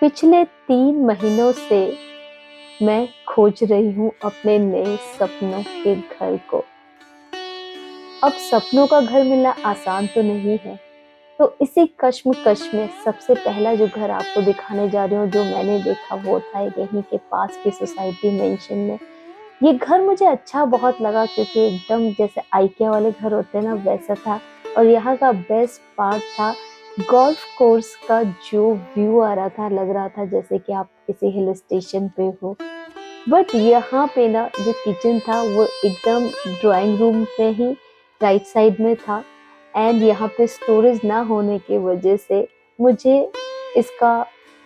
पिछले 3 महीनों से मैं खोज रही हूँ अपने नए सपनों के घर को। अब सपनों का घर मिलना आसान तो नहीं है, तो इसी कश्मकश में सबसे पहला जो घर आपको दिखाने जा रही हूँ, जो मैंने देखा वो था यहीं के पास की सोसाइटी मेंशन में। ये घर मुझे अच्छा बहुत लगा क्योंकि एकदम जैसे आइकिया वाले घर होते हैं ना वैसा था। और यहाँ का बेस्ट पार्ट था गोल्फ कोर्स का जो व्यू आ रहा था, लग रहा था जैसे कि आप किसी हिल स्टेशन पे हो। बट यहाँ पे ना जो किचन था वो एकदम ड्राइंग रूम में ही राइट साइड में था। एंड यहाँ पे स्टोरेज ना होने की वजह से मुझे इसका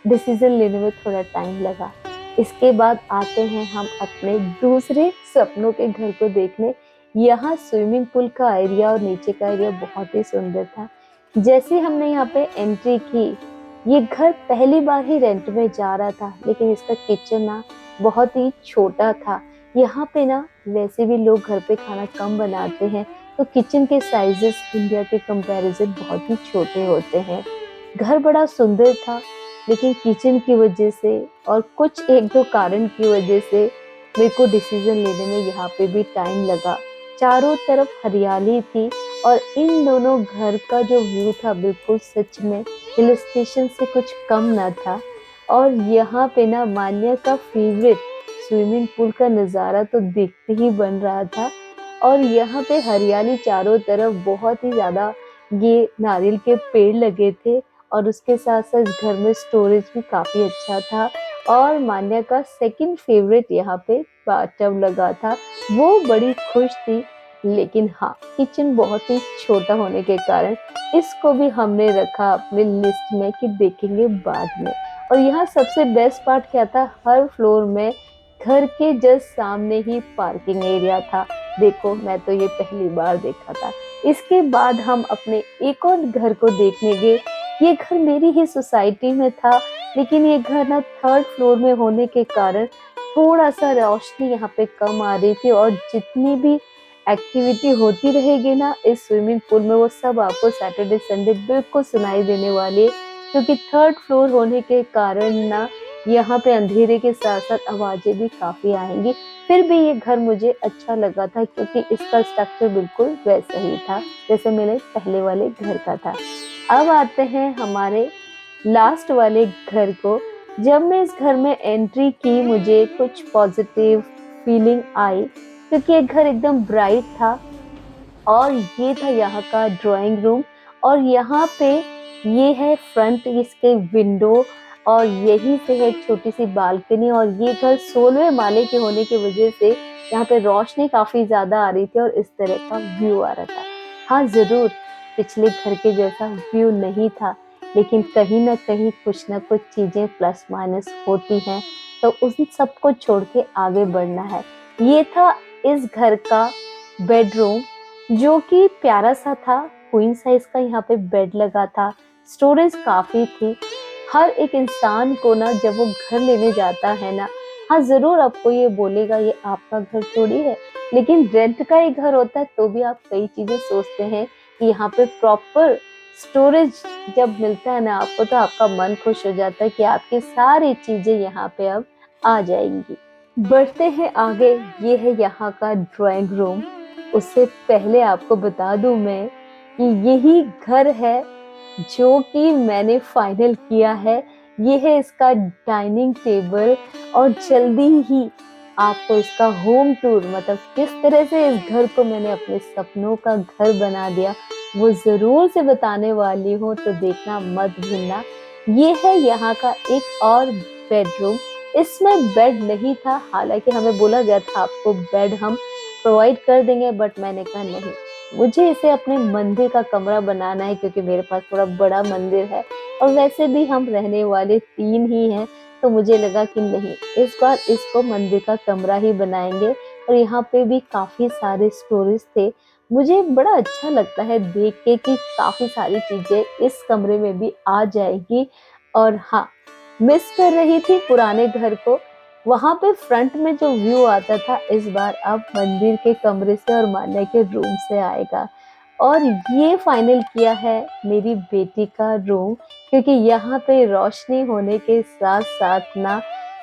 डिसीजन लेने में थोड़ा टाइम लगा। इसके बाद आते हैं हम अपने दूसरे सपनों के घर को देखने। यहाँ स्विमिंग पूल का एरिया और नीचे का एरिया बहुत ही सुंदर था। जैसे हमने यहाँ पे एंट्री की, ये घर पहली बार ही रेंट में जा रहा था, लेकिन इसका किचन ना बहुत ही छोटा था। यहाँ पे ना वैसे भी लोग घर पे खाना कम बनाते हैं, तो किचन के साइजेस इंडिया के कंपैरिजन बहुत ही छोटे होते हैं। घर बड़ा सुंदर था, लेकिन किचन की वजह से और कुछ एक दो कारण की वजह से मेरे को डिसीजन लेने में यहाँ पे भी टाइम लगा। चारों तरफ हरियाली थी और इन दोनों घर का जो व्यू था बिल्कुल सच में हिल स्टेशन से कुछ कम ना था। और यहाँ पे ना मान्या का फेवरेट स्विमिंग पूल का नज़ारा तो देखते ही बन रहा था। और यहाँ पे हरियाली चारों तरफ बहुत ही ज़्यादा, ये नारियल के पेड़ लगे थे और उसके साथ साथ घर में स्टोरेज भी काफ़ी अच्छा था। और मान्या का सेकंड फेवरेट यहाँ पे बाथटब लगा था। वो बड़ी खुश थी, लेकिन हाँ किचन बहुत ही छोटा होने के कारण इसको भी हमने रखा अपने लिस्ट में कि देखेंगे बाद में। और यहाँ सबसे बेस्ट पार्ट क्या था, हर फ्लोर में घर के जस्ट सामने ही पार्किंग एरिया था। देखो मैं तो ये पहली बार देखा था। इसके बाद हम अपने एक और घर को देखने गए। ये घर मेरी ही सोसाइटी में था, लेकिन ये घर ना थर्ड फ्लोर में होने के कारण थोड़ा सा रोशनी यहाँ पे कम आ रही थी। और जितनी भी एक्टिविटी होती रहेगी ना इस स्विमिंग पूल में, वो सब आपको सैटरडे संडे बिल्कुल सुनाई देने वाली है, क्योंकि थर्ड फ्लोर होने के कारण ना यहाँ पे अंधेरे के साथ साथ आवाजें भी काफी आएंगी। फिर भी ये घर मुझे अच्छा लगा था क्योंकि इसका स्ट्रक्चर बिल्कुल वैसा ही था जैसे मेरे पहले वाले घर का था। अब आते हैं हमारे लास्ट वाले घर को। जब मैं इस घर में एंट्री की, मुझे कुछ पॉजिटिव फीलिंग आई क्योंकि ये घर एकदम ब्राइट था। और ये था यहाँ का ड्राइंग रूम। और यहाँ पे ये है फ्रंट इसके विंडो, और यहीं से है एक छोटी सी बालकनी। और ये घर 16वें माले के होने की वजह से यहाँ पे रोशनी काफी ज्यादा आ रही थी और इस तरह का व्यू आ रहा था। हाँ जरूर, पिछले घर के जैसा व्यू नहीं था, लेकिन कहीं ना कहीं कुछ ना कुछ चीजें प्लस माइनस होती हैं, तो उन सबको छोड़ के आगे बढ़ना है। ये था इस घर का बेडरूम, जो कि प्यारा सा था। क्वीन साइज का यहाँ पे बेड लगा था, स्टोरेज काफी थी। हर एक इंसान को ना जब वो घर लेने जाता है ना, हाँ जरूर आपको ये बोलेगा ये आपका घर थोड़ी है, लेकिन रेंट का ही घर होता है तो भी आप कई चीजें सोचते हैं कि यहाँ पे प्रॉपर स्टोरेज जब मिलता है ना आपको, तो आपका मन खुश हो जाता है कि आपकी सारी चीजें यहाँ पे अब आ जाएंगी। बढ़ते हैं आगे। ये है यहाँ का ड्राइंग रूम। उससे पहले आपको बता दूं मैं कि यही घर है जो कि मैंने फाइनल किया है। ये है इसका डाइनिंग टेबल। और जल्दी ही आपको इसका होम टूर, मतलब किस तरह से इस घर को मैंने अपने सपनों का घर बना दिया, वो जरूर से बताने वाली हूँ, तो देखना मत भूलना। ये है यहाँ का एक और बेडरूम। इसमें बेड नहीं था, हालांकि हमें बोला गया था आपको बेड हम प्रोवाइड कर देंगे, बट मैंने कहा नहीं, मुझे इसे अपने मंदिर का कमरा बनाना है क्योंकि मेरे पास थोड़ा बड़ा मंदिर है। और वैसे भी हम रहने वाले 3 ही हैं, तो मुझे लगा कि नहीं, इस बार इसको मंदिर का कमरा ही बनाएंगे। और यहाँ पे भी काफी सारे स्टोरेज थे। मुझे बड़ा अच्छा लगता है देख के कि काफी सारी चीजें इस कमरे में भी आ जाएगी। और हाँ, मिस कर रही थी पुराने घर को। वहां पे फ्रंट में जो व्यू आता था, इस बार अब मंदिर के कमरे से और मान्या के रूम से आएगा। और ये फाइनल किया है मेरी बेटी का रूम, क्योंकि यहाँ पे रोशनी होने के साथ-साथ ना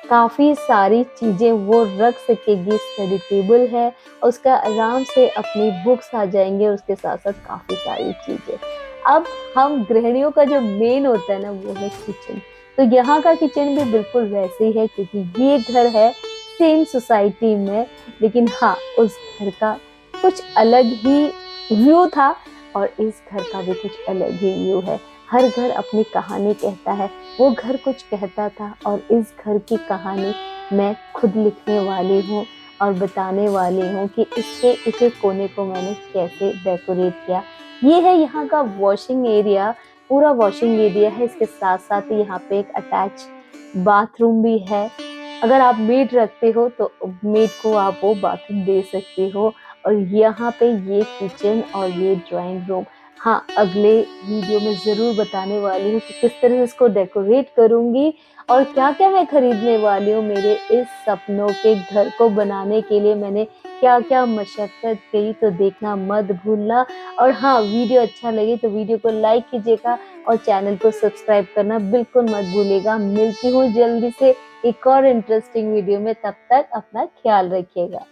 काफ़ी सारी चीज़ें वो रख सकेगी। स्टडी टेबल है, उसका आराम से अपनी बुक्स आ जाएँगे और उसके साथ-साथ काफ़ी सारी चीज़ें। अब हम गृहिणियों का जो मेन होता है ना वो है किचन। तो यहाँ का किचन भी बिल्कुल वैसे ही है, क्योंकि ये घर है सेम सोसाइटी में, लेकिन हाँ, उस घर का कुछ अलग ही व्यू था और इस घर का भी कुछ अलग ही व्यू है। हर घर अपनी कहानी कहता है, वो घर कुछ कहता था और इस घर की कहानी मैं खुद लिखने वाली हूँ और बताने वाली हूँ कि इसके इस कोने को मैंने कैसे डेकोरेट किया। ये है यहाँ का वॉशिंग एरिया, पूरा वॉशिंग एरिया है, इसके साथ-साथ ही यहाँ पे एक अटैच बाथरूम भी है। अगर आप मेड रखते हो तो मेड को आप वो बाथरूम दे सकते हो। और यहाँ पे ये किचन और ये ड्राइंग रूम। हाँ, अगले वीडियो में ज़रूर बताने वाली हूँ कि किस तरह से इसको डेकोरेट करूँगी और क्या-क्या मैं खरीदने वाली हूँ मेरे इस सपनों के घर को बनाने के लिए मैंने क्या-क्या मशक्कत की, तो देखना मत भूलना। और हाँ, वीडियो अच्छा लगे तो वीडियो को लाइक कीजिएगा और चैनल को सब्सक्राइब करना बिल्कुल मत भूलिएगा। मिलती हूँ जल्दी से एक और इंटरेस्टिंग वीडियो में, तब तक अपना ख्याल रखिएगा।